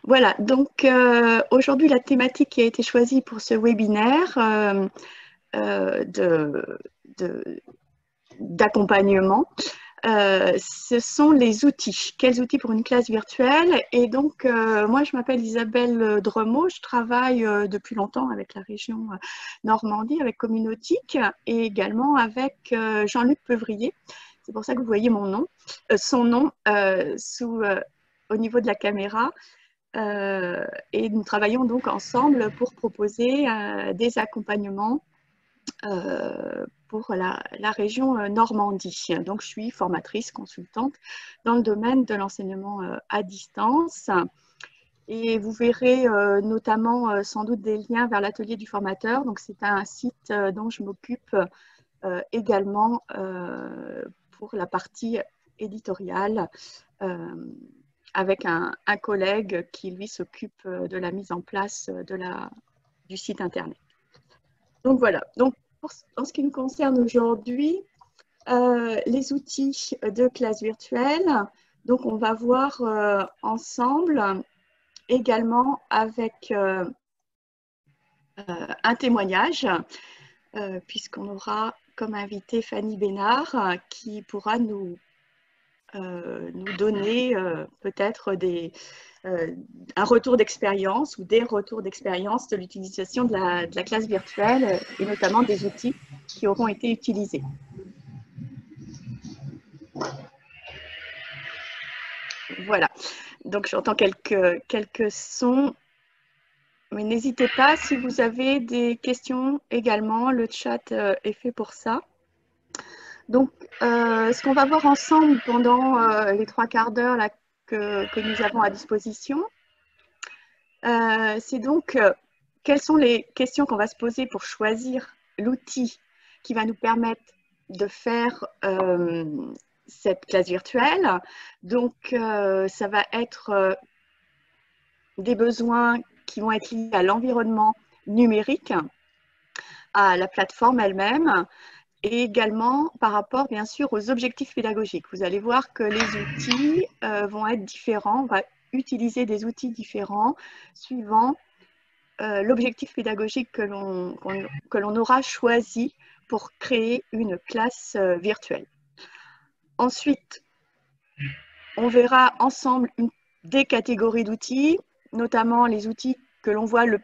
Voilà, donc aujourd'hui, la thématique qui a été choisie pour ce webinaire euh, de, de- d'accompagnement, ce sont les outils. Quels outils pour une classe virtuelle? Et donc, moi, je m'appelle Isabelle Dremeau, je travaille depuis longtemps avec la région Normandie, avec Communautique, et également avec Jean-Luc Peuvrier. C'est pour ça que vous voyez son nom au niveau de la caméra. Et nous travaillons donc ensemble pour proposer des accompagnements pour la région Normandie. Donc, je suis formatrice, consultante dans le domaine de l'enseignement à distance. Et vous verrez notamment sans doute des liens vers l'atelier du formateur. Donc, c'est un site dont je m'occupe également pour la partie éditoriale. Avec un collègue qui, lui, s'occupe de la mise en place du site Internet. Donc, voilà. Donc, en ce qui nous concerne aujourd'hui, les outils de classe virtuelle. Donc, on va voir ensemble également avec un témoignage, puisqu'on aura comme invité Fanny Bénard, qui pourra nous donner peut-être un retour d'expérience ou des retours d'expérience de l'utilisation de la classe virtuelle et notamment des outils qui auront été utilisés. Voilà, donc j'entends quelques sons, mais n'hésitez pas si vous avez des questions également, le chat est fait pour ça. Donc, ce qu'on va voir ensemble pendant les 3/4 d'heure que nous avons à disposition, c'est donc quelles sont les questions qu'on va se poser pour choisir l'outil qui va nous permettre de faire cette classe virtuelle. Donc, ça va être des besoins qui vont être liés à l'environnement numérique, à la plateforme elle-même, et également par rapport, bien sûr, aux objectifs pédagogiques. Vous allez voir que les outils vont être différents. On va utiliser des outils différents suivant l'objectif pédagogique que l'on aura choisi pour créer une classe virtuelle. Ensuite, on verra ensemble des catégories d'outils, notamment les outils que l'on voit le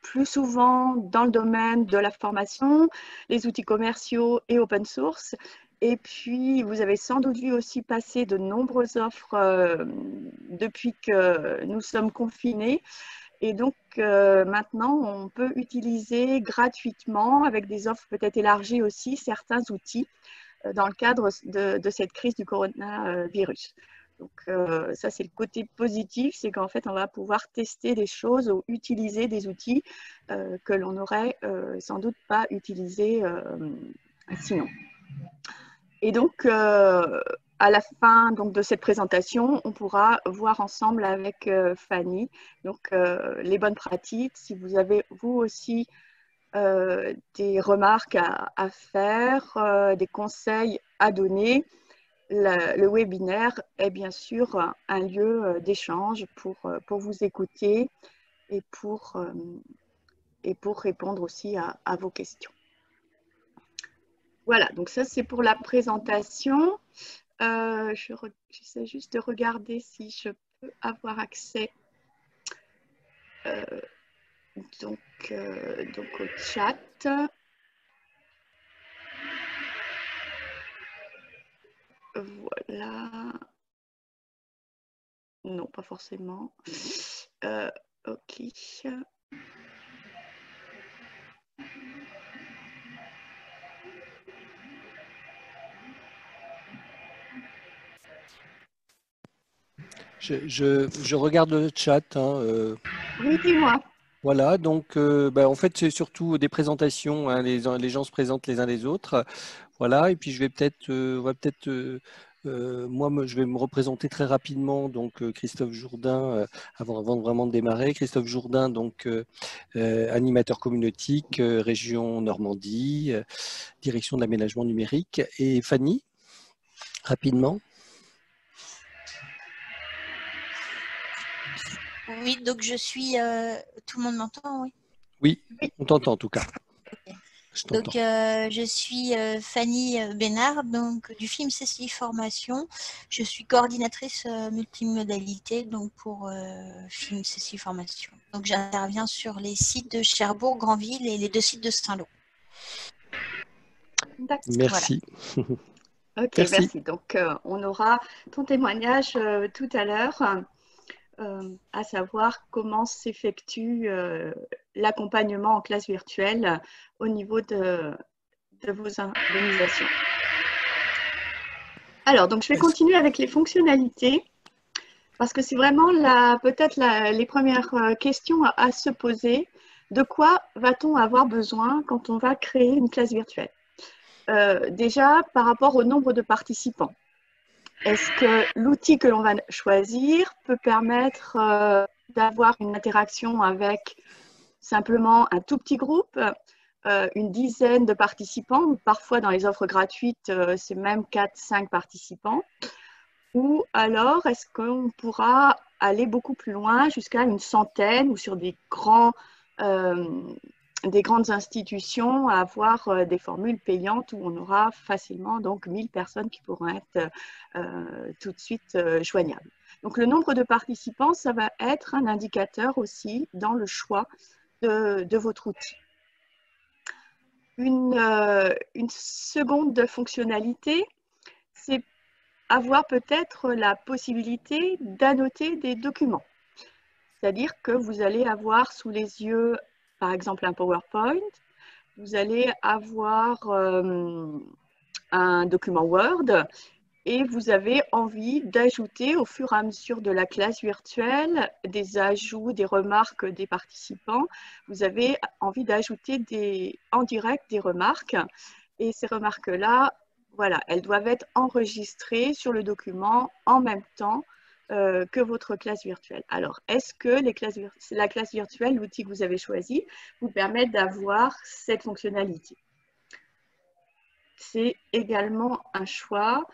plus souvent dans le domaine de la formation, les outils commerciaux et open source. Et puis, vous avez sans doute vu aussi passer de nombreuses offres depuis que nous sommes confinés. Et donc, maintenant, on peut utiliser gratuitement, avec des offres peut-être élargies aussi, certains outils dans le cadre de cette crise du coronavirus. Donc, ça, c'est le côté positif, c'est qu'en fait, on va pouvoir tester des choses ou utiliser des outils que l'on n'aurait sans doute pas utilisés sinon. Et donc, à la fin donc, de cette présentation, on pourra voir ensemble avec Fanny donc, les bonnes pratiques. Si vous avez, vous aussi, des remarques à faire, des conseils à donner, le webinaire est bien sûr un lieu d'échange pour vous écouter et pour répondre aussi à vos questions. Voilà, donc ça c'est pour la présentation. J'essaie juste de regarder si je peux avoir accès donc au chat. Voilà. Non, pas forcément. Ok. Je regarde le chat. Oui, dis-moi. Voilà, donc en fait, c'est surtout des présentations. Hein, les gens se présentent les uns les autres. Voilà, et puis je vais peut-être, je vais me représenter très rapidement. Donc, Christophe Jourdain, avant vraiment de démarrer, Christophe Jourdain, donc animateur communautique, région Normandie, direction de l'aménagement numérique. Et Fanny, rapidement. Oui, donc je suis... tout le monde m'entend, oui. Oui, on t'entend en tout cas. Ok. Je Donc, t'entends. je suis Fanny Bénard, donc, du film CCI Formation. Je suis coordinatrice multimodalité donc, pour film CCI Formation. Donc, j'interviens sur les sites de Cherbourg, Granville et les 2 sites de Saint-Lô. Merci. Voilà. Ok, Merci. merci. Donc, on aura ton témoignage tout à l'heure, à savoir comment s'effectue l'accompagnement en classe virtuelle au niveau de vos organisations. Alors, donc, je vais continuer avec les fonctionnalités parce que c'est vraiment peut-être les premières questions à se poser. De quoi va-t-on avoir besoin quand on va créer une classe virtuelle? Déjà, par rapport au nombre de participants. Est-ce que l'outil que l'on va choisir peut permettre d'avoir une interaction avec simplement un tout petit groupe, une dizaine de participants, ou parfois dans les offres gratuites, c'est même 4-5 participants, ou alors est-ce qu'on pourra aller beaucoup plus loin jusqu'à une centaine ou sur des grandes institutions à avoir des formules payantes où on aura facilement donc 1000 personnes qui pourront être tout de suite joignables. Donc le nombre de participants, ça va être un indicateur aussi dans le choix de votre outil. Une seconde fonctionnalité, c'est avoir peut-être la possibilité d'annoter des documents. C'est-à-dire que vous allez avoir sous les yeux, par exemple, un PowerPoint, vous allez avoir un document Word et vous avez envie d'ajouter au fur et à mesure de la classe virtuelle des ajouts, des remarques des participants. Vous avez envie d'ajouter en direct des remarques et ces remarques-là, voilà, elles doivent être enregistrées sur le document en même temps que votre classe virtuelle. Alors, est-ce que la classe virtuelle, l'outil que vous avez choisi, vous permet d'avoir cette fonctionnalité? C'est également un choix.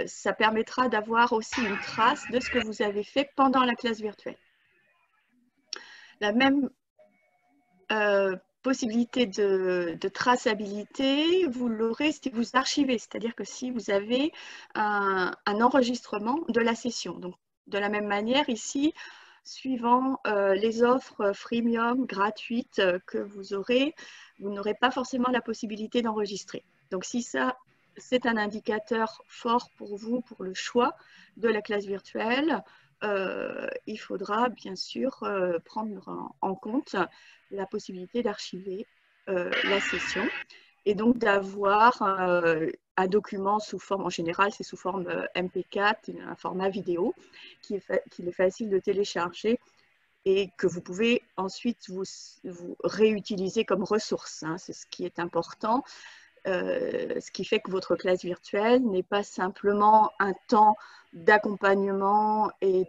Ça permettra d'avoir aussi une trace de ce que vous avez fait pendant la classe virtuelle. La même possibilité de traçabilité, vous l'aurez si vous archivez, c'est-à-dire que si vous avez un enregistrement de la session. Donc, de la même manière, ici, suivant les offres freemium gratuites que vous aurez, vous n'aurez pas forcément la possibilité d'enregistrer. Donc, si ça, c'est un indicateur fort pour vous, pour le choix de la classe virtuelle, il faudra bien sûr prendre en compte la possibilité d'archiver la session et donc d'avoir un document sous forme, en général c'est sous forme MP4, un format vidéo qu'il est facile de télécharger et que vous pouvez ensuite vous réutiliser comme ressource. Hein, c'est ce qui est important. Ce qui fait que votre classe virtuelle n'est pas simplement un temps d'accompagnement et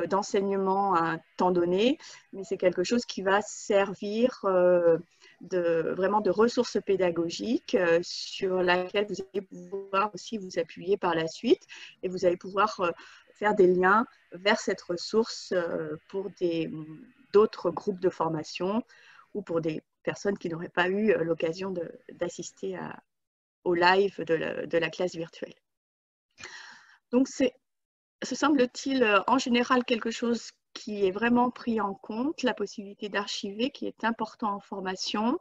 d'enseignement à un temps donné, mais c'est quelque chose qui va servir vraiment de ressource pédagogique sur laquelle vous allez pouvoir aussi vous appuyer par la suite et vous allez pouvoir faire des liens vers cette ressource pour d'autres groupes de formation ou pour des personnes qui n'auraient pas eu l'occasion d'assister au live de la classe virtuelle. Donc, ce semble-t-il en général quelque chose qui est vraiment pris en compte, la possibilité d'archiver qui est important en formation.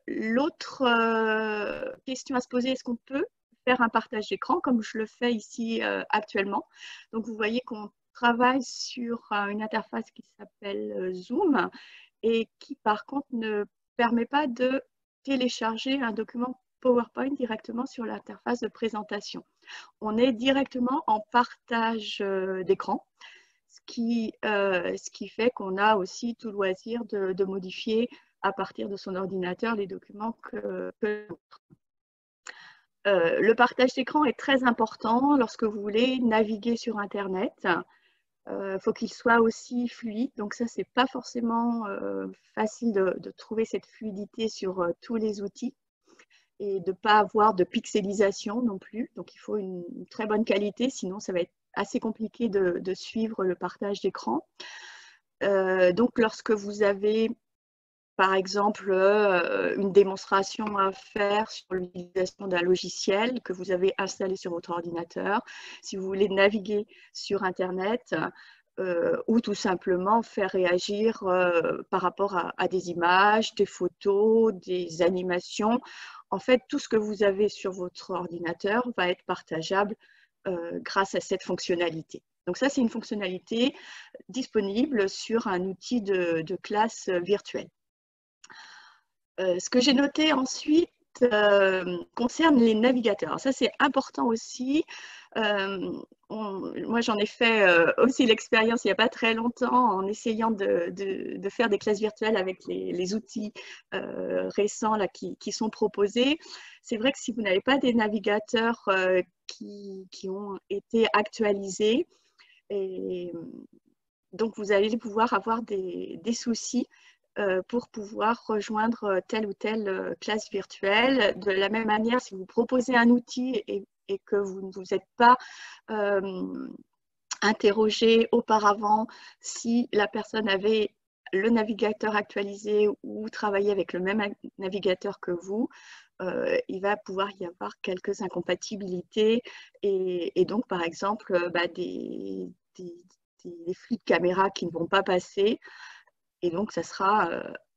L'autre question à se poser, est-ce qu'on peut faire un partage d'écran comme je le fais ici actuellement? Donc, vous voyez qu'on travaille sur une interface qui s'appelle Zoom et qui par contre ne permet pas de télécharger un document PowerPoint directement sur l'interface de présentation. On est directement en partage d'écran, ce qui fait qu'on a aussi tout loisir de modifier à partir de son ordinateur les documents que le partage d'écran est très important lorsque vous voulez naviguer sur Internet. Faut qu'il soit aussi fluide, donc ça c'est pas forcément facile de trouver cette fluidité sur tous les outils et de ne pas avoir de pixelisation non plus, donc il faut une très bonne qualité, sinon ça va être assez compliqué de suivre le partage d'écran. Donc, lorsque vous avez, par exemple, une démonstration à faire sur l'utilisation d'un logiciel que vous avez installé sur votre ordinateur, si vous voulez naviguer sur Internet, ou tout simplement faire réagir par rapport à des images, des photos, des animations. En fait, tout ce que vous avez sur votre ordinateur va être partageable grâce à cette fonctionnalité. Donc ça, c'est une fonctionnalité disponible sur un outil de classe virtuelle. Ce que j'ai noté ensuite concerne les navigateurs. Alors ça, c'est important aussi. Moi, j'en ai fait aussi l'expérience il n'y a pas très longtemps en essayant de faire des classes virtuelles avec les outils récents là, qui sont proposés. C'est vrai que si vous n'avez pas des navigateurs qui ont été actualisés, et donc vous allez pouvoir avoir des soucis pour pouvoir rejoindre telle ou telle classe virtuelle. De la même manière, si vous proposez un outil et que vous ne vous êtes pas interrogé auparavant si la personne avait le navigateur actualisé ou travaillait avec le même navigateur que vous, il va pouvoir y avoir quelques incompatibilités et donc, par exemple, des flux de caméra qui ne vont pas passer. Et donc, ça sera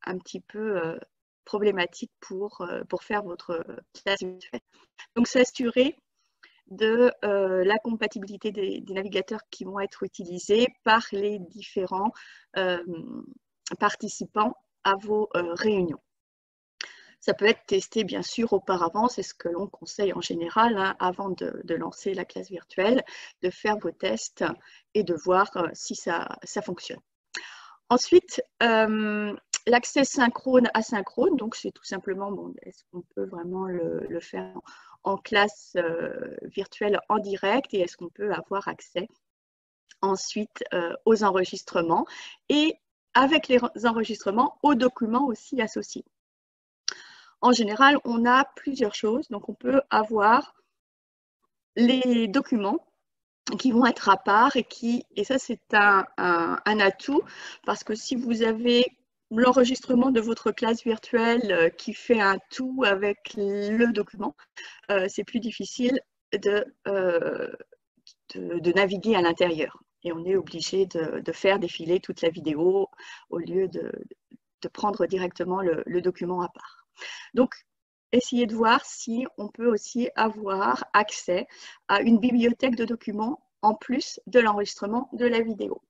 un petit peu problématique pour faire votre classe virtuelle. Donc, s'assurer de la compatibilité des navigateurs qui vont être utilisés par les différents participants à vos réunions. Ça peut être testé, bien sûr, auparavant. C'est ce que l'on conseille en général, hein, avant de lancer la classe virtuelle, de faire vos tests et de voir si ça fonctionne. Ensuite, l'accès synchrone-asynchrone, donc c'est tout simplement, bon, est-ce qu'on peut vraiment le faire en classe virtuelle en direct et est-ce qu'on peut avoir accès ensuite aux enregistrements et avec les enregistrements aux documents aussi associés. En général, on a plusieurs choses, donc on peut avoir les documents qui vont être à part et ça c'est un atout parce que si vous avez l'enregistrement de votre classe virtuelle qui fait un tout avec le document, c'est plus difficile de naviguer à l'intérieur et on est obligé de faire défiler toute la vidéo au lieu de prendre directement le document à part. Donc, essayez de voir si on peut aussi avoir accès à une bibliothèque de documents en plus de l'enregistrement de la vidéo.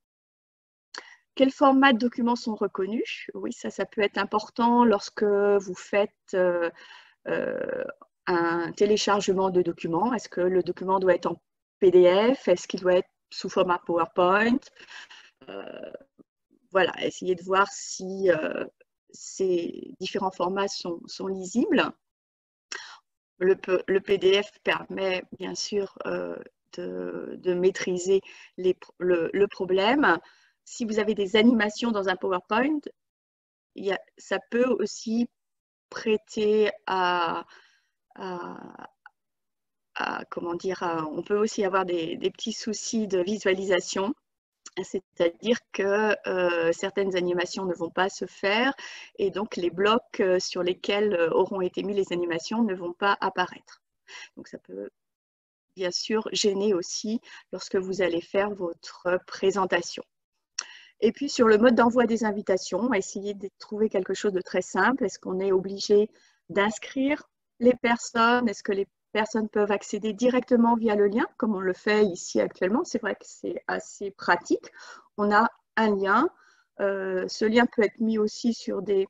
Quels formats de documents sont reconnus? Oui, ça peut être important lorsque vous faites un téléchargement de documents. Est-ce que le document doit être en PDF? Est-ce qu'il doit être sous format PowerPoint? Voilà, essayez de voir si ces différents formats sont lisibles. Le PDF permet bien sûr de maîtriser le problème. Si vous avez des animations dans un PowerPoint, ça peut aussi prêter comment dire, on peut aussi avoir des petits soucis de visualisation. C'est-à-dire que certaines animations ne vont pas se faire et donc les blocs sur lesquels auront été mis les animations ne vont pas apparaître. Donc ça peut bien sûr gêner aussi lorsque vous allez faire votre présentation. Et puis sur le mode d'envoi des invitations, essayez de trouver quelque chose de très simple. Est-ce qu'on est obligé d'inscrire les personnes? Est-ce que les personnes peuvent accéder directement via le lien, comme on le fait ici actuellement? C'est vrai que c'est assez pratique. On a un lien. Ce lien peut être mis aussi sur des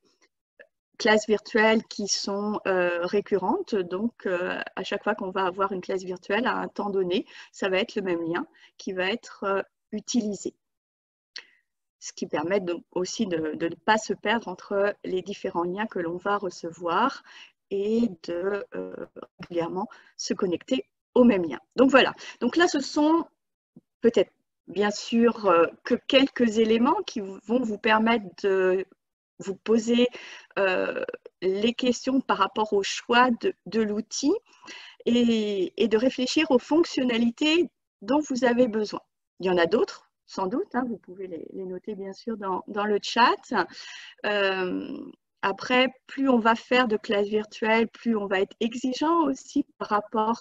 classes virtuelles qui sont récurrentes. Donc, à chaque fois qu'on va avoir une classe virtuelle à un temps donné, ça va être le même lien qui va être utilisé. Ce qui permet donc aussi de ne pas se perdre entre les différents liens que l'on va recevoir et de régulièrement se connecter au même lien. Donc voilà, donc là ce sont peut-être bien sûr que quelques éléments qui vont vous permettre de vous poser les questions par rapport au choix de l'outil et de réfléchir aux fonctionnalités dont vous avez besoin. Il y en a d'autres, sans doute, hein, vous pouvez les noter bien sûr dans le chat. Après, plus on va faire de classes virtuelles, plus on va être exigeant aussi par rapport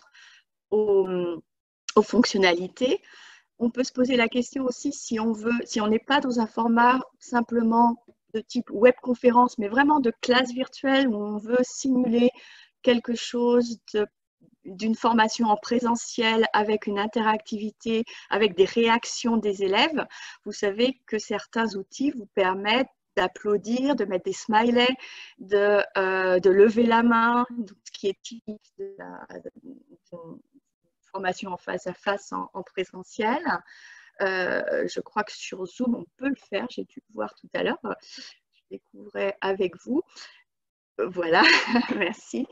aux fonctionnalités. On peut se poser la question aussi si on n'est pas dans un format simplement de type webconférence, mais vraiment de classe virtuelle où on veut simuler quelque chose d'une formation en présentiel avec une interactivité, avec des réactions des élèves. Vous savez que certains outils vous permettent d'applaudir, de mettre des smileys, de lever la main, ce qui est typique de la formation en face à face en présentiel. Je crois que sur Zoom, on peut le faire. J'ai dû le voir tout à l'heure. Je découvrais avec vous. Voilà, merci.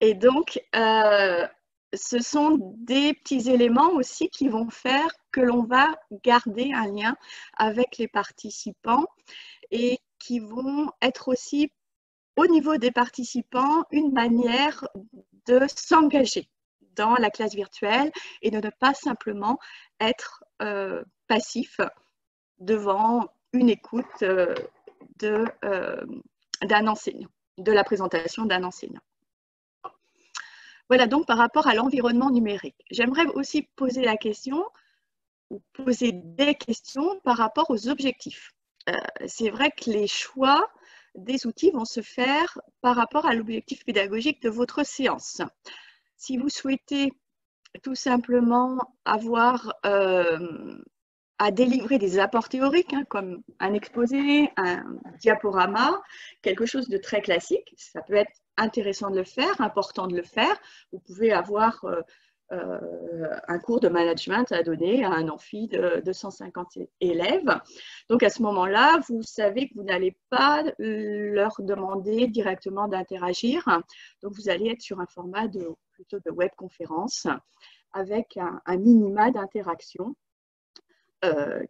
Et donc, ce sont des petits éléments aussi qui vont faire que l'on va garder un lien avec les participants et qui vont être aussi, au niveau des participants, une manière de s'engager dans la classe virtuelle et de ne pas simplement être passif devant une écoute d'un enseignant, de la présentation d'un enseignant. Voilà donc par rapport à l'environnement numérique. J'aimerais aussi poser la question, ou poser des questions par rapport aux objectifs. C'est vrai que les choix des outils vont se faire par rapport à l'objectif pédagogique de votre séance. Si vous souhaitez tout simplement avoir à délivrer des apports théoriques, hein, comme un exposé, un diaporama, quelque chose de très classique, ça peut être intéressant de le faire, important de le faire. Vous pouvez avoir un cours de management à donner à un amphi de 150 élèves. Donc à ce moment-là, vous savez que vous n'allez pas leur demander directement d'interagir. Donc vous allez être sur un format plutôt de webconférence avec un minima d'interaction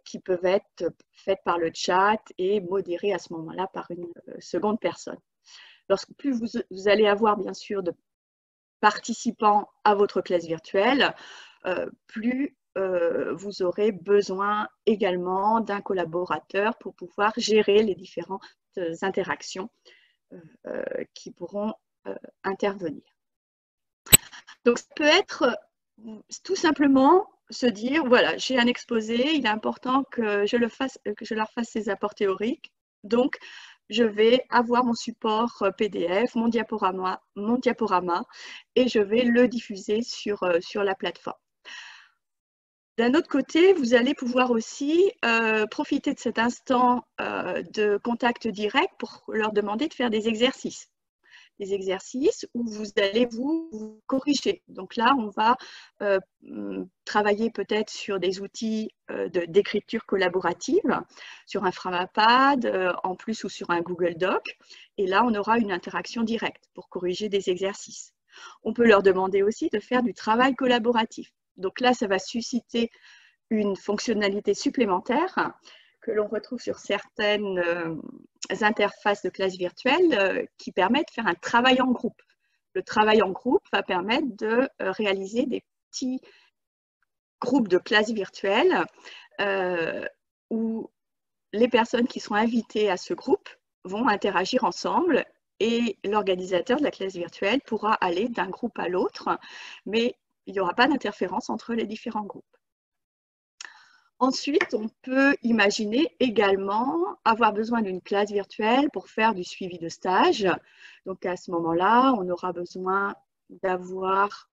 qui peuvent être faites par le chat et modérées à ce moment-là par une seconde personne. Plus vous allez avoir bien sûr de participants à votre classe virtuelle, plus vous aurez besoin également d'un collaborateur pour pouvoir gérer les différentes interactions qui pourront intervenir. Donc, ça peut être tout simplement se dire, voilà, j'ai un exposé, il est important que je leur fasse ces apports théoriques. Donc, je vais avoir mon support PDF, mon diaporama et je vais le diffuser sur la plateforme. D'un autre côté, vous allez pouvoir aussi profiter de cet instant de contact direct pour leur demander de faire des exercices. Des exercices où vous allez vous corriger. Donc là, on va travailler peut-être sur des outils d'écriture collaborative, sur un Framapad en plus ou sur un Google Doc. Et là, on aura une interaction directe pour corriger des exercices. On peut leur demander aussi de faire du travail collaboratif. Donc là, ça va susciter une fonctionnalité supplémentaire que l'on retrouve sur certaines interfaces de classe virtuelle qui permettent de faire un travail en groupe. Le travail en groupe va permettre de réaliser des petits groupes de classe virtuelle où les personnes qui sont invitées à ce groupe vont interagir ensemble et l'organisateur de la classe virtuelle pourra aller d'un groupe à l'autre, mais il n'y aura pas d'interférence entre les différents groupes. Ensuite, on peut imaginer également avoir besoin d'une classe virtuelle pour faire du suivi de stage. Donc à ce moment-là, on aura besoin d'avoir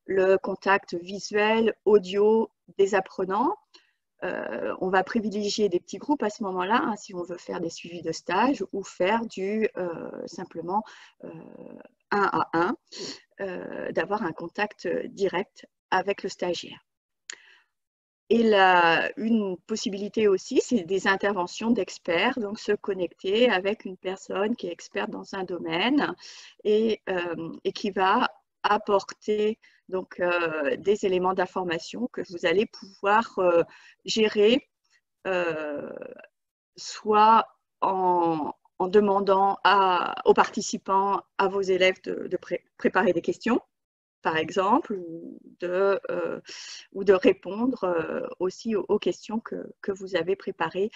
le contact visuel, audio des apprenants. On va privilégier des petits groupes à ce moment-là, hein, si on veut faire des suivis de stage ou faire simplement 1 à 1, d'avoir un contact direct avec le stagiaire. Et une possibilité aussi, c'est des interventions d'experts, donc se connecter avec une personne qui est experte dans un domaine et qui va apporter donc, des éléments d'information que vous allez pouvoir gérer, soit en demandant aux participants, à vos élèves de préparer des questions, par exemple, ou de répondre aussi aux questions que vous avez préparées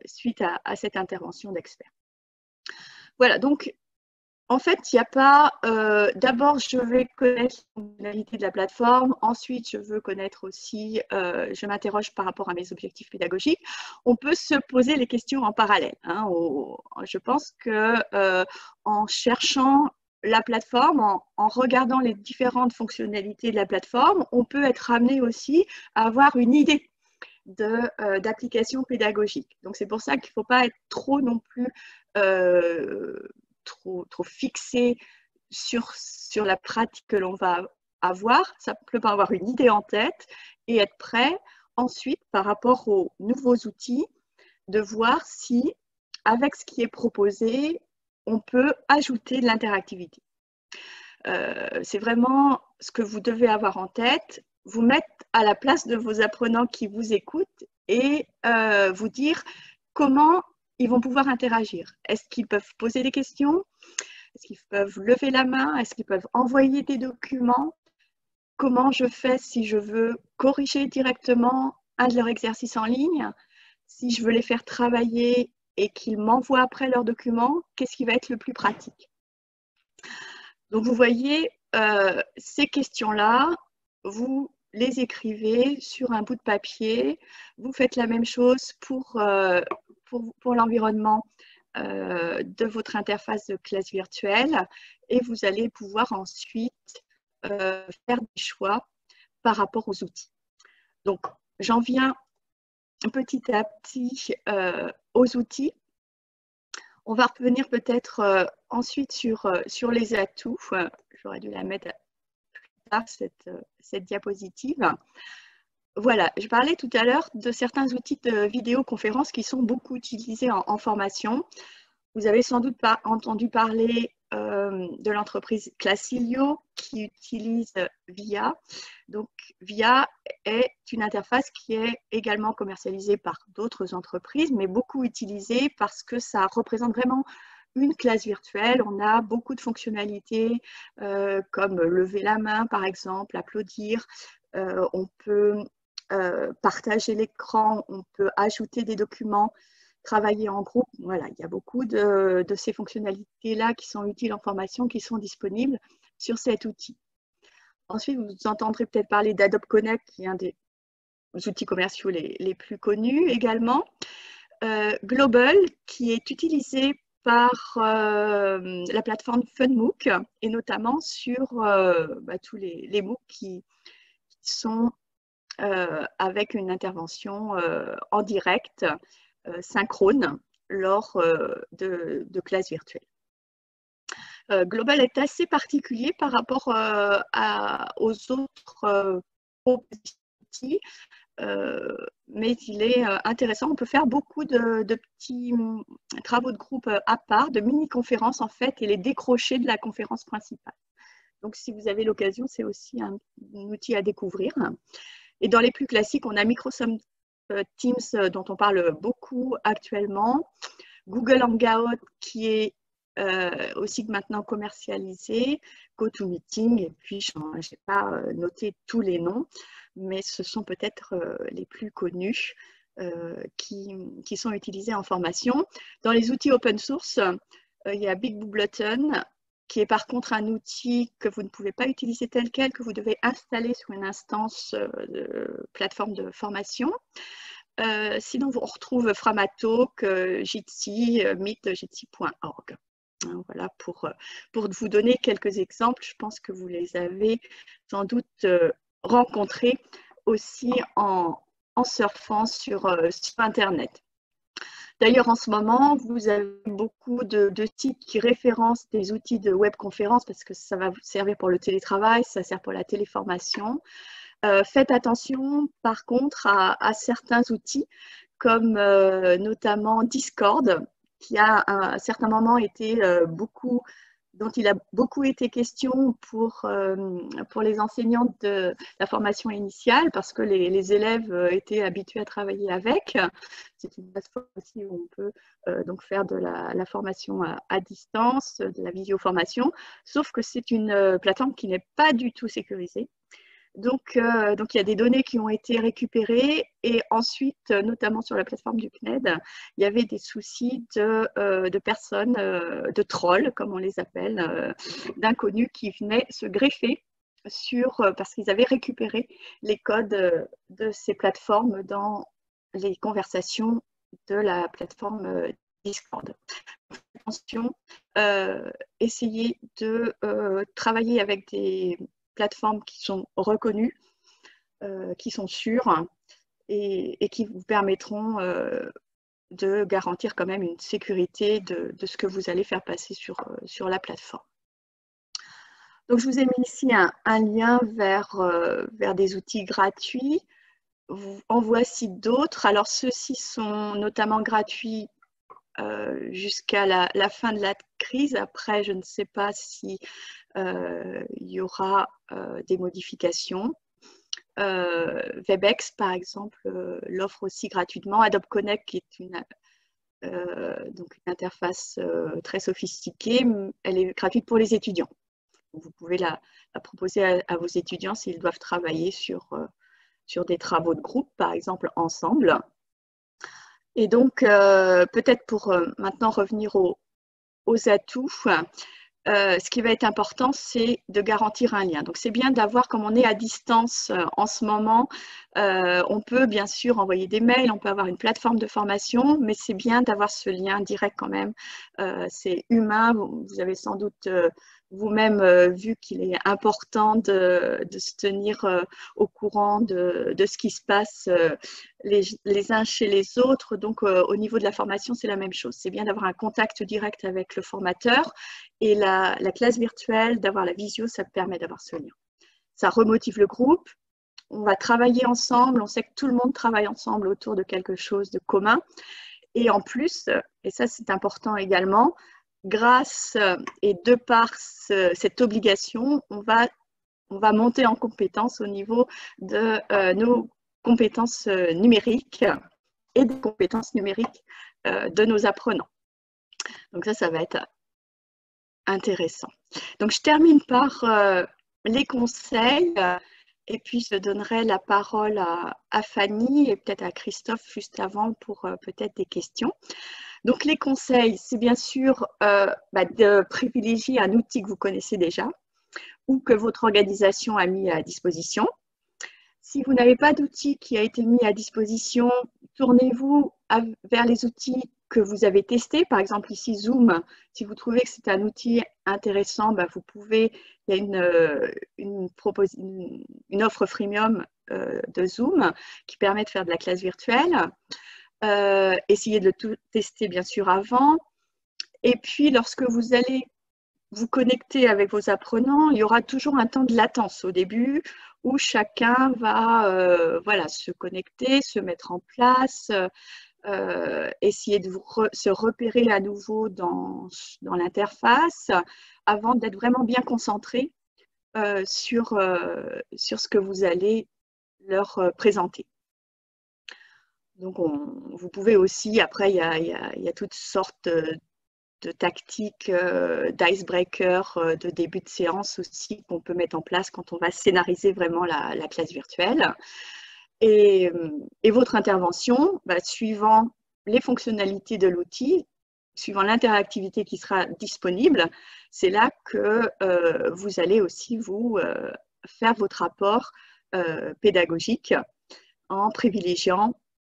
suite à cette intervention d'expert. Voilà, donc en fait, il n'y a pas… d'abord, je vais connaître la fonctionnalité de la plateforme. Ensuite, je veux connaître aussi… je m'interroge par rapport à mes objectifs pédagogiques. On peut se poser les questions en parallèle. Hein, je pense qu'en cherchant la plateforme, en regardant les différentes fonctionnalités de la plateforme, on peut être amené aussi à avoir une idée d'application pédagogique. Donc, c'est pour ça qu'il ne faut pas être trop non plus… trop fixé sur la pratique que l'on va avoir, simplement avoir une idée en tête et être prêt ensuite par rapport aux nouveaux outils de voir si, avec ce qui est proposé, on peut ajouter de l'interactivité. C'est vraiment ce que vous devez avoir en tête, vous mettre à la place de vos apprenants qui vous écoutent et vous dire comment ils vont pouvoir interagir. Est-ce qu'ils peuvent poser des questions? Est-ce qu'ils peuvent lever la main? Est-ce qu'ils peuvent envoyer des documents? Comment je fais si je veux corriger directement un de leurs exercices en ligne? Si je veux les faire travailler et qu'ils m'envoient après leurs documents, qu'est-ce qui va être le plus pratique? Donc, vous voyez, ces questions-là, vous les écrivez sur un bout de papier. Vous faites la même chose pour l'environnement de votre interface de classe virtuelle et vous allez pouvoir ensuite faire des choix par rapport aux outils. Donc, j'en viens petit à petit aux outils. On va revenir peut-être ensuite sur les atouts. J'aurais dû la mettre plus tard, cette diapositive. Voilà, je parlais tout à l'heure de certains outils de vidéoconférence qui sont beaucoup utilisés en formation. Vous avez sans doute pas entendu parler de l'entreprise Classilio qui utilise VIA. Donc, VIA est une interface qui est également commercialisée par d'autres entreprises, mais beaucoup utilisée parce que ça représente vraiment une classe virtuelle. On a beaucoup de fonctionnalités comme lever la main, par exemple, applaudir. On peut partager l'écran, on peut ajouter des documents, travailler en groupe. Voilà, il y a beaucoup de ces fonctionnalités-là qui sont utiles en formation, qui sont disponibles sur cet outil. Ensuite, vous entendrez peut-être parler d'Adobe Connect, qui est un des outils commerciaux les plus connus également. Global, qui est utilisé par la plateforme FunMOOC, et notamment sur tous les MOOC qui sont avec une intervention en direct, synchrone, lors de classes virtuelles. Global est assez particulier par rapport aux autres outils, mais il est intéressant. On peut faire beaucoup de petits travaux de groupe à part, de mini-conférences en fait, et les décrocher de la conférence principale. Donc, si vous avez l'occasion, c'est aussi un outil à découvrir. Et dans les plus classiques, on a Microsoft Teams, dont on parle beaucoup actuellement, Google Hangout, qui est aussi maintenant commercialisé, GoToMeeting, et puis je n'ai pas noté tous les noms, mais ce sont peut-être les plus connus qui sont utilisés en formation. Dans les outils open source, il y a Big Blue Button, qui est par contre un outil que vous ne pouvez pas utiliser tel quel, que vous devez installer sur une instance de plateforme de formation. Sinon, on retrouve Framatalk, Jitsi, Meet, Jitsi.org. Voilà, pour vous donner quelques exemples. Je pense que vous les avez sans doute rencontrés aussi en surfant sur Internet. D'ailleurs, en ce moment, vous avez beaucoup de sites qui référencent des outils de webconférence parce que ça va vous servir pour le télétravail, ça sert pour la téléformation. Faites attention, par contre, à certains outils comme notamment Discord, qui a à un certain moment été beaucoup dont il a beaucoup été question pour les enseignants de la formation initiale, parce que les élèves étaient habitués à travailler avec. C'est une plateforme aussi où on peut donc faire de la formation à distance, de la visioformation, sauf que c'est une plateforme qui n'est pas du tout sécurisée. Donc, il y a des données qui ont été récupérées et ensuite, notamment sur la plateforme du CNED, il y avait des soucis de personnes, de trolls, comme on les appelle, d'inconnus qui venaient se greffer parce qu'ils avaient récupéré les codes de ces plateformes dans les conversations de la plateforme Discord. Attention, essayez de travailler avec des plateformes qui sont reconnues, qui sont sûres et qui vous permettront de garantir quand même une sécurité de ce que vous allez faire passer sur la plateforme. Donc, je vous ai mis ici un lien vers des outils gratuits. En voici d'autres. Alors, ceux-ci sont notamment gratuits jusqu'à la fin de la crise. Après, je ne sais pas si il y aura des modifications. Webex, par exemple, l'offre aussi gratuitement. Adobe Connect, qui est donc une interface très sophistiquée, elle est gratuite pour les étudiants. Vous pouvez la proposer à vos étudiants s'ils doivent travailler sur des travaux de groupe, par exemple, ensemble. Et donc, peut-être pour maintenant revenir aux atouts, ce qui va être important, c'est de garantir un lien. Donc, c'est bien d'avoir, comme on est à distance en ce moment, on peut bien sûr envoyer des mails, on peut avoir une plateforme de formation, mais c'est bien d'avoir ce lien direct quand même. C'est humain, vous avez sans doute vous-même vu qu'il est important de se tenir au courant de ce qui se passe les uns chez les autres. Donc, au niveau de la formation, c'est la même chose. C'est bien d'avoir un contact direct avec le formateur. Et la classe virtuelle, d'avoir la visio, ça permet d'avoir ce lien. Ça remotive le groupe. On va travailler ensemble. On sait que tout le monde travaille ensemble autour de quelque chose de commun. Et en plus, et ça c'est important également, grâce et de par cette obligation, on va monter en compétence au niveau de nos compétences numériques et des compétences numériques de nos apprenants. Donc ça va être intéressant. Donc je termine par les conseils et puis je donnerai la parole à Fanny et peut-être à Christophe juste avant pour peut-être des questions. Donc les conseils, c'est bien sûr de privilégier un outil que vous connaissez déjà ou que votre organisation a mis à disposition. Si vous n'avez pas d'outil qui a été mis à disposition, tournez-vous vers les outils que vous avez testés. Par exemple, ici, Zoom, si vous trouvez que c'est un outil intéressant, vous pouvez, il y a une offre freemium de Zoom qui permet de faire de la classe virtuelle. Essayez de le tester, bien sûr, avant. Et puis, lorsque vous allez vous connecter avec vos apprenants, il y aura toujours un temps de latence au début où chacun va se connecter, se mettre en place, essayer de se repérer à nouveau dans l'interface avant d'être vraiment bien concentré sur ce que vous allez leur présenter. Donc, vous pouvez aussi, après, il y a toutes sortes de tactiques, d'icebreaker, de début de séance aussi qu'on peut mettre en place quand on va scénariser vraiment la classe virtuelle. Et votre intervention, suivant les fonctionnalités de l'outil, suivant l'interactivité qui sera disponible, c'est là que vous allez aussi vous faire votre rapport pédagogique en privilégiant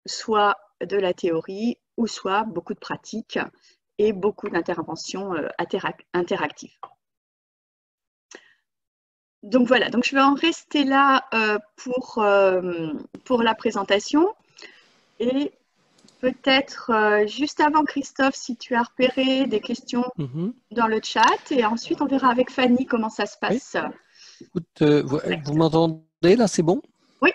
soit de la théorie ou soit beaucoup de pratiques et beaucoup d'interventions interactives. Donc voilà, donc je vais en rester là pour la présentation. Et peut-être juste avant, Christophe, si tu as repéré des questions dans le chat, et ensuite on verra avec Fanny comment ça se passe. Oui. Écoute, vous m'entendez là, c'est bon? Oui.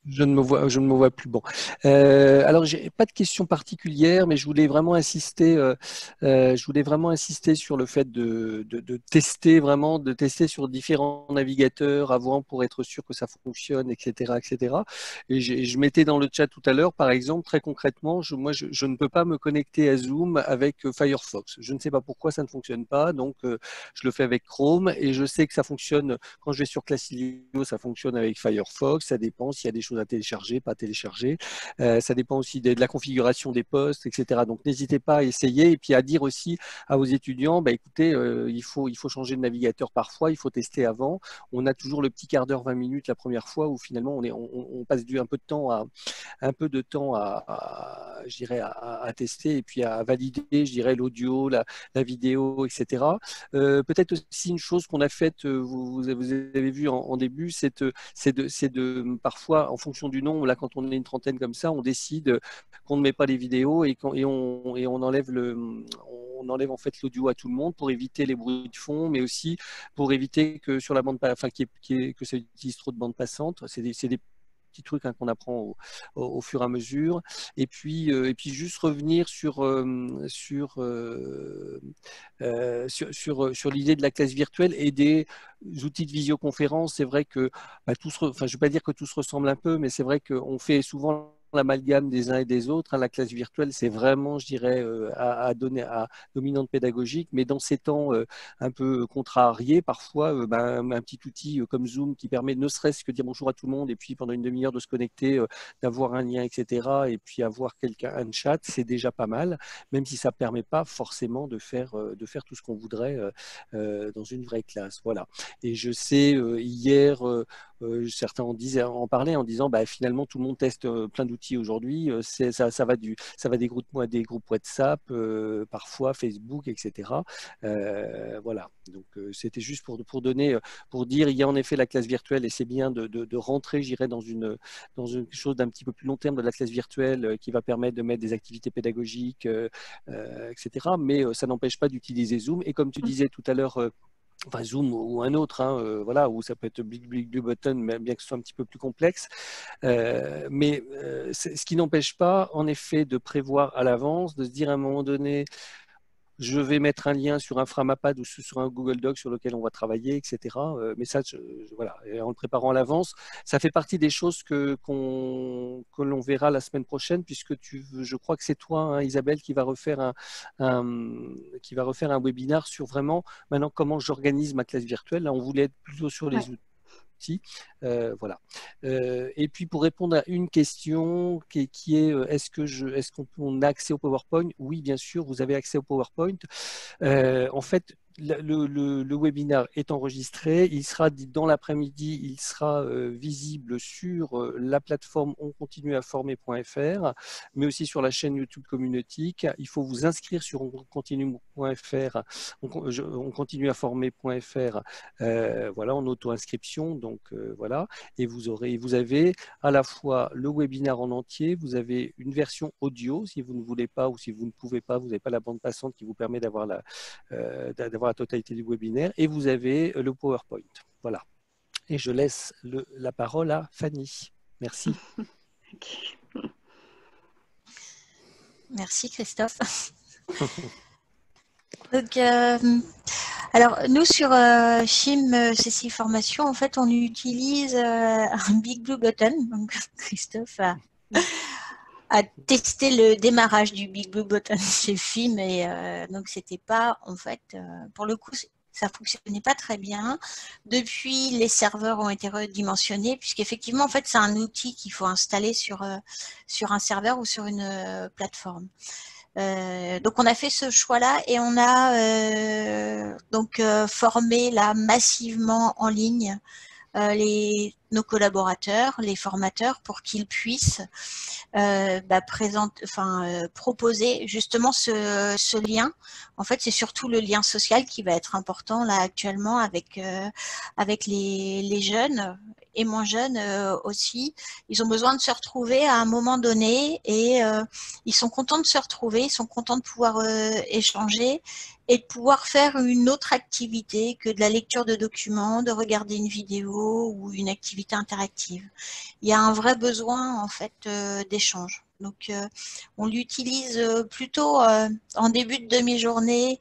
Je ne me vois plus. Bon. Alors, j'ai pas de question particulière, mais je voulais vraiment insister sur le fait de tester vraiment, de tester sur différents navigateurs avant pour être sûr que ça fonctionne, etc., etc. Et je mettais dans le chat tout à l'heure, par exemple, très concrètement, je ne peux pas me connecter à Zoom avec Firefox. Je ne sais pas pourquoi ça ne fonctionne pas, donc je le fais avec Chrome et je sais que ça fonctionne quand je vais sur Classilio, ça fonctionne avec Firefox. Ça dépend s'il y a des choses à télécharger, pas télécharger. Ça dépend aussi de la configuration des postes, etc. Donc n'hésitez pas à essayer et puis à dire aussi à vos étudiants, bah, écoutez, il faut changer de navigateur parfois, il faut tester avant. On a toujours le petit quart d'heure, 20 minutes la première fois où finalement on passe un peu de temps je dirais, à tester et puis à valider, je dirais, l'audio, la vidéo, etc. Peut-être aussi une chose qu'on a faite, vous avez vu en début, c'est de parfois, en fonction du nombre, là, quand on est une trentaine comme ça, on décide qu'on ne met pas les vidéos et on enlève on enlève en fait l'audio à tout le monde pour éviter les bruits de fond, mais aussi pour éviter que sur la bande, enfin, que ça utilise trop de bande passante. C'est des petits trucs, hein, qu'on apprend au fur et à mesure. Et puis juste revenir sur l'idée de la classe virtuelle et des outils de visioconférence. C'est vrai que bah, enfin, je ne vais pas dire que tout se ressemble un peu, mais c'est vrai qu'on fait souvent l'amalgame des uns et des autres. Hein. La classe virtuelle, c'est vraiment, je dirais, à donner à dominante pédagogique, mais dans ces temps un peu contrariés, parfois, ben, un petit outil comme Zoom qui permet ne serait-ce que de dire bonjour à tout le monde et puis pendant une demi-heure de se connecter, d'avoir un lien, etc. Et puis avoir un chat, c'est déjà pas mal, même si ça ne permet pas forcément de faire tout ce qu'on voudrait dans une vraie classe. Voilà. Et je sais, hier, certains en parlaient en disant bah, finalement tout le monde teste plein d'outils aujourd'hui. Ça va des groupes WhatsApp, parfois Facebook, etc. Voilà. Donc c'était juste pour donner, pour dire il y a en effet la classe virtuelle et c'est bien de rentrer, j'irai dans une chose d'un petit peu plus long terme de la classe virtuelle qui va permettre de mettre des activités pédagogiques, etc. Mais ça n'empêche pas d'utiliser Zoom. Et comme tu disais tout à l'heure, enfin Zoom ou un autre, hein, voilà, où ça peut être Big Blue Button, mais bien que ce soit un petit peu plus complexe. Mais ce qui n'empêche pas, en effet, de prévoir à l'avance, de se dire à un moment donné, je vais mettre un lien sur un Framapad ou sur un Google Doc sur lequel on va travailler, etc. Mais ça, voilà, et en le préparant à l'avance, ça fait partie des choses que l'on verra la semaine prochaine, puisque je crois que c'est toi, hein, Isabelle, qui va refaire un webinar sur vraiment maintenant comment j'organise ma classe virtuelle. Là, on voulait être plutôt sur les outils. Voilà. Et puis pour répondre à une question qui est est-ce qu'on a accès au PowerPoint? Oui, bien sûr, vous avez accès au PowerPoint. En fait, le webinaire est enregistré, il sera dans l'après-midi, il sera visible sur la plateforme oncontinueaformer.fr, mais aussi sur la chaîne YouTube Communautique. Il faut vous inscrire sur oncontinue.fr, oncontinueaformer.fr, voilà, en auto-inscription. Donc voilà, et vous avez à la fois le webinaire en entier, vous avez une version audio si vous ne voulez pas ou si vous ne pouvez pas, vous n'avez pas la bande passante qui vous permet d'avoir la totalité du webinaire, et vous avez le PowerPoint. Voilà. Et je laisse la parole à Fanny. Merci. Merci Christophe. Donc, alors nous sur Chim CCI Formation, en fait, on utilise un Big Blue Button. Donc Christophe a testé le démarrage du Big Blue Button chez FIM et donc c'était pas, en fait, pour le coup, ça fonctionnait pas très bien. Depuis, les serveurs ont été redimensionnés puisqu'effectivement, en fait, c'est un outil qu'il faut installer sur un serveur ou sur une plateforme. Donc on a fait ce choix-là et on a formé là massivement en ligne nos collaborateurs, les formateurs, pour qu'ils puissent proposer justement ce lien. En fait, c'est surtout le lien social qui va être important là actuellement avec les jeunes et moins jeunes aussi. Ils ont besoin de se retrouver à un moment donné et ils sont contents de se retrouver, ils sont contents de pouvoir échanger et de pouvoir faire une autre activité que de la lecture de documents, de regarder une vidéo ou une activité interactive. Il y a un vrai besoin en fait d'échange. Donc on l'utilise plutôt en début de demi-journée,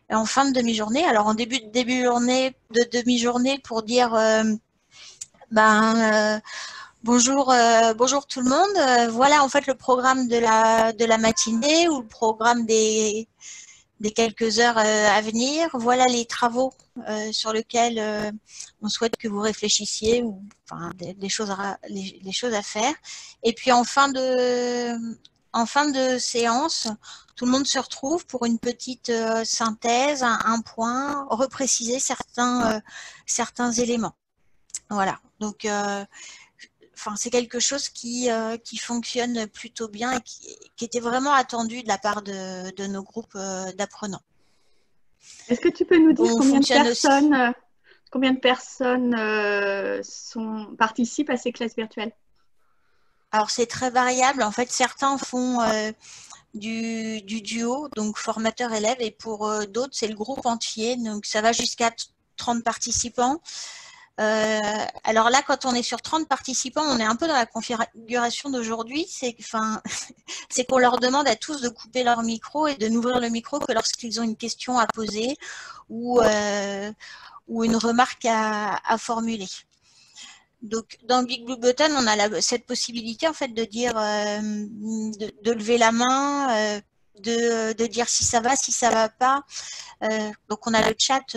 en fin de demi-journée. Alors en début de demi-journée pour dire bonjour, bonjour tout le monde. Voilà en fait le programme de la matinée ou le programme des quelques heures à venir. Voilà les travaux sur lesquels on souhaite que vous réfléchissiez ou enfin les choses à faire. Et puis en fin de séance, tout le monde se retrouve pour une petite synthèse, un point, repréciser certains éléments. Voilà. Donc c'est quelque chose qui fonctionne plutôt bien et qui était vraiment attendu de la part de nos groupes d'apprenants. Est-ce que tu peux nous dire combien de personnes participent à ces classes virtuelles? Alors, c'est très variable. En fait, certains font du duo, donc formateur-élève, et pour d'autres, c'est le groupe entier. Donc, ça va jusqu'à 30 participants. Alors là, quand on est sur 30 participants, on est un peu dans la configuration d'aujourd'hui. C'est qu'on leur demande à tous de couper leur micro et de n'ouvrir le micro que lorsqu'ils ont une question à poser ou une remarque à formuler. Donc, dans Big Blue Button, on a cette possibilité en fait de dire, de lever la main, de dire si ça va, si ça va pas. Donc, on a le chat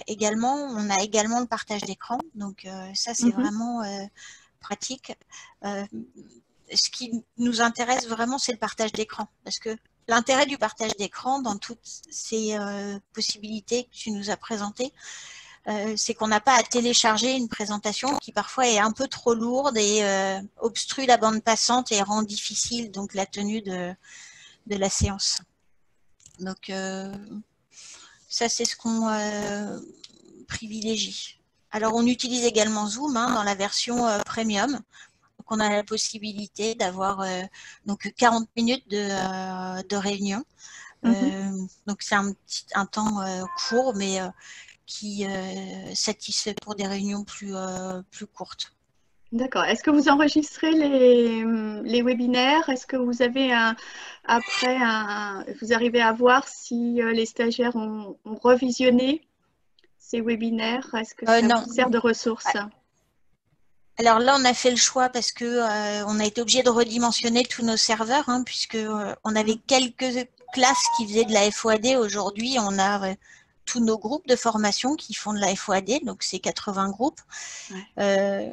également. On a également le partage d'écran. Donc, ça, c'est vraiment pratique. Ce qui nous intéresse vraiment, c'est le partage d'écran. Parce que l'intérêt du partage d'écran dans toutes ces possibilités que tu nous as présentées, c'est qu'on n'a pas à télécharger une présentation qui parfois est un peu trop lourde et obstrue la bande passante et rend difficile donc la tenue de la séance. Donc ça, c'est ce qu'on privilégie. Alors on utilise également Zoom dans la version premium. Donc on a la possibilité d'avoir donc 40 minutes de réunion. Donc c'est un temps court, mais qui satisfait pour des réunions plus courtes. D'accord. Est-ce que vous enregistrez les webinaires? Est-ce que vous avez vous arrivez à voir si les stagiaires ont revisionné ces webinaires? Est-ce que ça vous sert de ressource? Alors là, on a fait le choix parce que on a été obligé de redimensionner tous nos serveurs, puisque on avait quelques classes qui faisaient de la FOAD. Aujourd'hui, on a tous nos groupes de formation qui font de la FOAD, donc c'est 80 groupes. Ouais.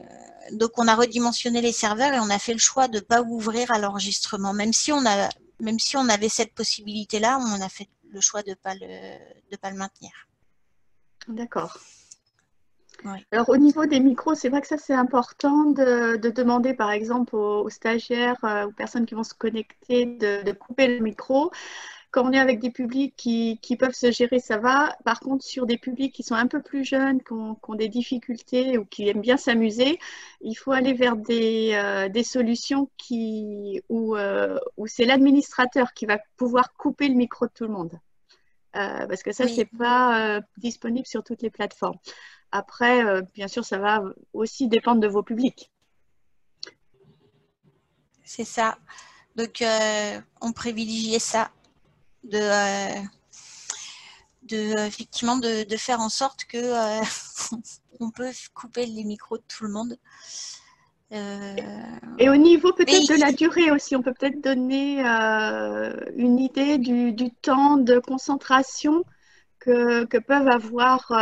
Donc on a redimensionné les serveurs et on a fait le choix de ne pas ouvrir à l'enregistrement. Même si on avait cette possibilité-là, on a fait le choix de pas le maintenir. D'accord. Ouais. Alors au niveau des micros, c'est vrai que ça c'est important de demander par exemple aux stagiaires, aux personnes qui vont se connecter de couper le micro. Quand on est avec des publics qui peuvent se gérer, ça va. Par contre, sur des publics qui sont un peu plus jeunes, qui ont des difficultés ou qui aiment bien s'amuser, il faut aller vers des solutions où c'est l'administrateur qui va pouvoir couper le micro de tout le monde. Parce que ça, oui, c'est pas disponible sur toutes les plateformes. Après, bien sûr, ça va aussi dépendre de vos publics. C'est ça. Donc, on privilégiait ça. Effectivement de faire en sorte que on peut couper les micros de tout le monde. Et au niveau peut-être de la durée aussi, on peut peut-être donner une idée du temps de concentration que peuvent avoir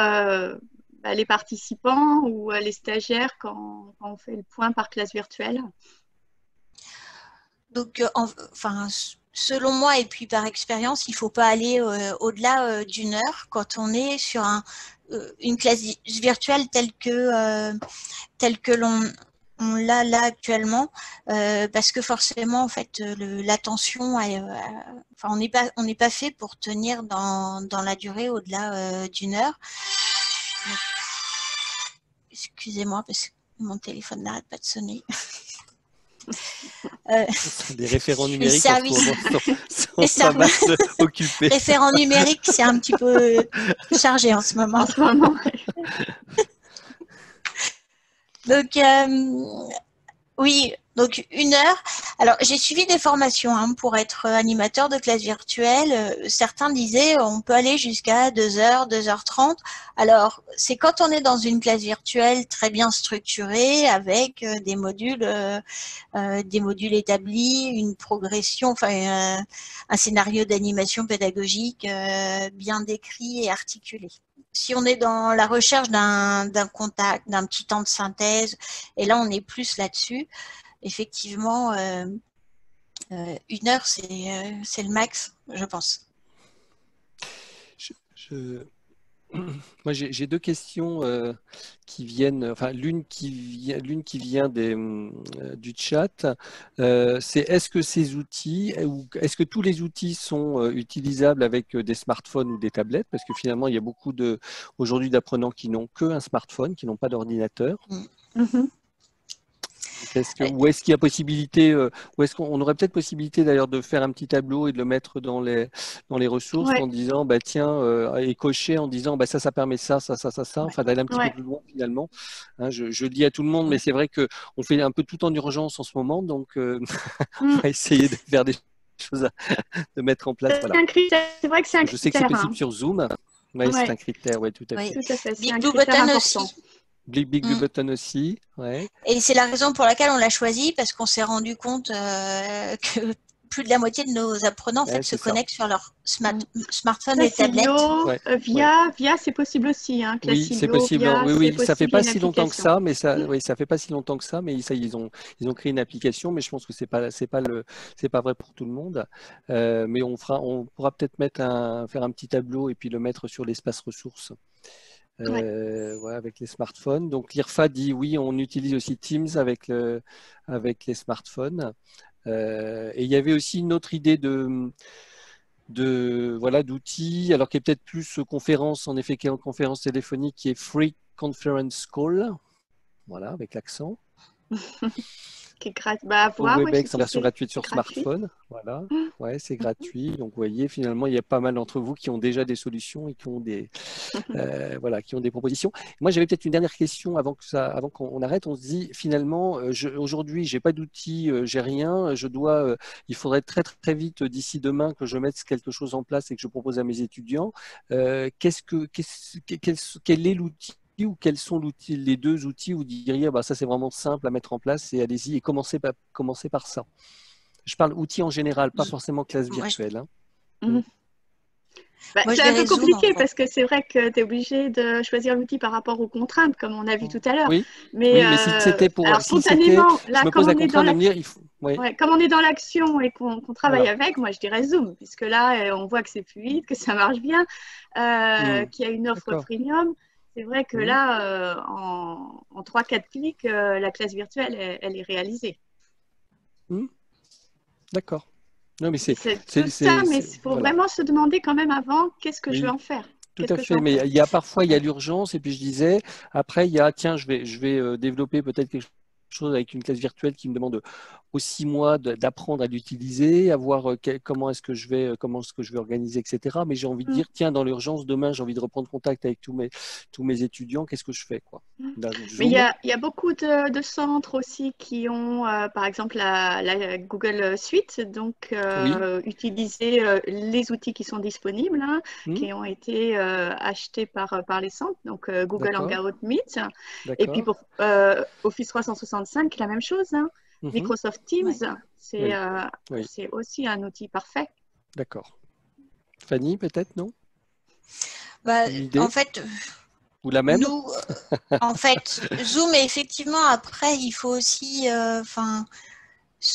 les participants ou les stagiaires quand on fait le point par classe virtuelle. Donc, selon moi et puis par expérience, il ne faut pas aller au-delà d'une heure quand on est sur une classe virtuelle telle que on l'a là actuellement, parce que forcément, en fait, l'attention, on n'est pas fait pour tenir dans la durée au-delà d'une heure. Excusez-moi, parce que Mon téléphone n'arrête pas de sonner. Les référents numériques les services, sont pas mal occupés. Référents numériques, c'est un petit peu chargé en ce moment. Donc, oui, donc 1 heure. Alors, j'ai suivi des formations pour être animateur de classe virtuelle. Certains disaient on peut aller jusqu'à 2 heures, 2h30. Alors, c'est quand on est dans une classe virtuelle très bien structurée avec des modules établis, une progression, enfin un scénario d'animation pédagogique bien décrit et articulé. Si on est dans la recherche d'un contact, d'un petit temps de synthèse, et là on est plus là-dessus, effectivement, 1 heure c'est le max, je pense. Moi, j'ai 2 questions qui viennent, enfin l'une qui vient du chat. C'est est-ce que ces outils, ou est-ce que tous les outils sont utilisables avec des smartphones ou des tablettes? Parce que finalement, il y a beaucoup aujourd'hui d'apprenants qui n'ont qu'un smartphone, qui n'ont pas d'ordinateur. Ou est-ce qu'il y a possibilité, ou est-ce qu'on aurait peut-être possibilité d'ailleurs de faire un petit tableau et de le mettre dans les ressources en disant bah tiens et cocher en disant bah ça permet ça, enfin d'aller un petit peu plus loin finalement. Hein, je le dis à tout le monde, mais c'est vrai que on fait un peu tout en urgence en ce moment, donc on va essayer de faire des choses, de mettre en place. Voilà. C'est vrai que c'est un critère. Je sais que c'est possible sur Zoom. Oui, c'est un critère, tout à fait. Tout à fait. Big Blue Button aussi. Big Blue Button aussi, ouais. Et c'est la raison pour laquelle on l'a choisi, parce qu'on s'est rendu compte que plus de la moitié de nos apprenants en fait, se connectent sur leur smartphone et tablette. Via, c'est possible aussi. Hein, oui, c'est possible. Oui, ça fait pas si longtemps que ça, mais ça fait pas si longtemps que ça, mais ça, ils ont créé une application, mais je pense que c'est pas vrai pour tout le monde. Mais on pourra peut-être faire un petit tableau et puis le mettre sur l'espace ressources. Avec les smartphones. Donc l'IRFA dit oui, on utilise aussi Teams avec les smartphones. Et il y avait aussi une autre idée d'outils, alors qui est peut-être plus conférence, en effet, qui est en conférence téléphonique, qui est Free Conference Call, voilà, avec l'accent. Qui est WebEx en version gratuite sur smartphone. Voilà, c'est gratuit. Donc, vous voyez, finalement, il y a pas mal d'entre vous qui ont déjà des solutions et qui ont des, qui ont des propositions. Moi, j'avais peut-être une dernière question avant qu'on arrête. On se dit, finalement, aujourd'hui, j'ai pas d'outils, j'ai rien. Il faudrait très, très vite, d'ici demain, que je mette quelque chose en place et que je propose à mes étudiants. Quel est l'outil ou quels sont les 2 outils où vous diriez ça c'est vraiment simple à mettre en place et allez-y et commencez par ça. Je parle outils en général, pas forcément classe virtuelle. C'est un peu compliqué parce que c'est vrai que tu es obligé de choisir l'outil par rapport aux contraintes, comme on a vu tout à l'heure. Mais si c'était pour... spontanément, je me pose la contrainte de me dire... comme on est dans l'action et qu'on travaille avec, moi je dirais Zoom, puisque là on voit que c'est fluide, que ça marche bien, qu'il y a une offre premium. C'est vrai que là, en 3-4 clics, la classe virtuelle, elle est réalisée. D'accord. Non, mais c'est ça, mais il faut vraiment se demander quand même avant qu'est-ce que je vais en faire. Tout à fait, mais il y a l'urgence, et puis je disais, après, tiens, je vais développer peut-être quelque chose avec une classe virtuelle qui me demande aux 6 mois d'apprendre à l'utiliser, à voir comment est-ce que je vais organiser, etc. Mais j'ai envie de dire, tiens, dans l'urgence, demain, j'ai envie de reprendre contact avec tous mes étudiants, qu'est-ce que je fais, quoi. Mais il y a beaucoup de centres aussi qui ont, par exemple, la Google Suite, donc utiliser les outils qui sont disponibles, qui ont été achetés par les centres, donc Google Hangout Meet. Et puis pour Office 365, la même chose. Microsoft Teams, c'est aussi un outil parfait. D'accord. Fanny, peut-être, non? En fait, ou la même nous, en fait, Zoom, effectivement, après, il faut aussi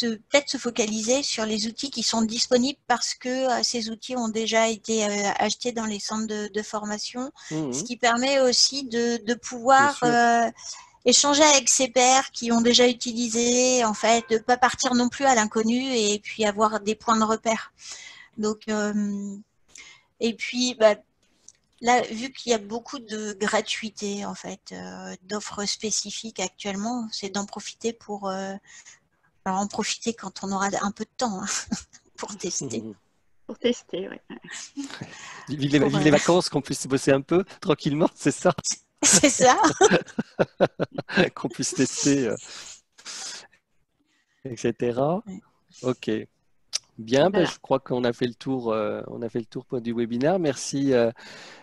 peut-être se focaliser sur les outils qui sont disponibles parce que ces outils ont déjà été achetés dans les centres de formation, ce qui permet aussi de pouvoir échanger avec ses pairs qui ont déjà utilisé, en fait, de ne pas partir non plus à l'inconnu et puis avoir des points de repère. Donc, et puis, Là, vu qu'il y a beaucoup de gratuité, en fait, d'offres spécifiques actuellement, c'est d'en profiter pour en profiter quand on aura un peu de temps, hein, pour tester. Pour tester, oui. Vive les vacances, qu'on puisse bosser un peu tranquillement, c'est ça? C'est ça. Qu'on puisse tester, etc. Ouais. Ok. Bien, Voilà. je crois qu'on a fait le tour, du webinaire. Merci,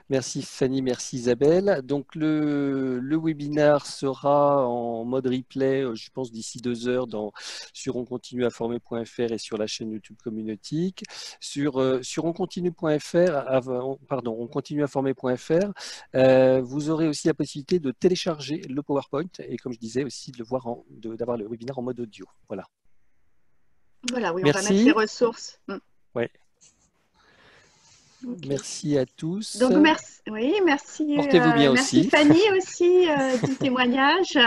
merci Fanny, merci Isabelle. Donc le webinaire sera en mode replay, je pense d'ici 2 heures sur oncontinueaformer.fr et sur la chaîne YouTube Communautique. Sur oncontinue.fr, oncontinueaformer.fr, vous aurez aussi la possibilité de télécharger le PowerPoint et comme je disais aussi de le voir d'avoir le webinaire en mode audio. Voilà. Voilà, oui, on va mettre Merci. les ressources. Ouais. Okay. Merci à tous. Donc merci, oui, merci. Portez-vous bien merci aussi. Fanny aussi du témoignage.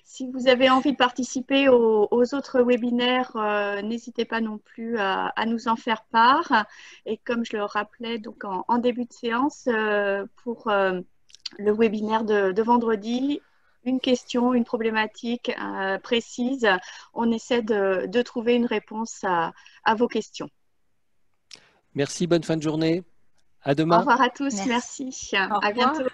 Si vous avez envie de participer aux autres webinaires, n'hésitez pas non plus à nous en faire part. Et comme je le rappelais donc en début de séance, pour le webinaire de vendredi, une question, une problématique précise, on essaie de trouver une réponse à vos questions. Merci, bonne fin de journée. À Au demain. revoir à tous, merci. À bientôt.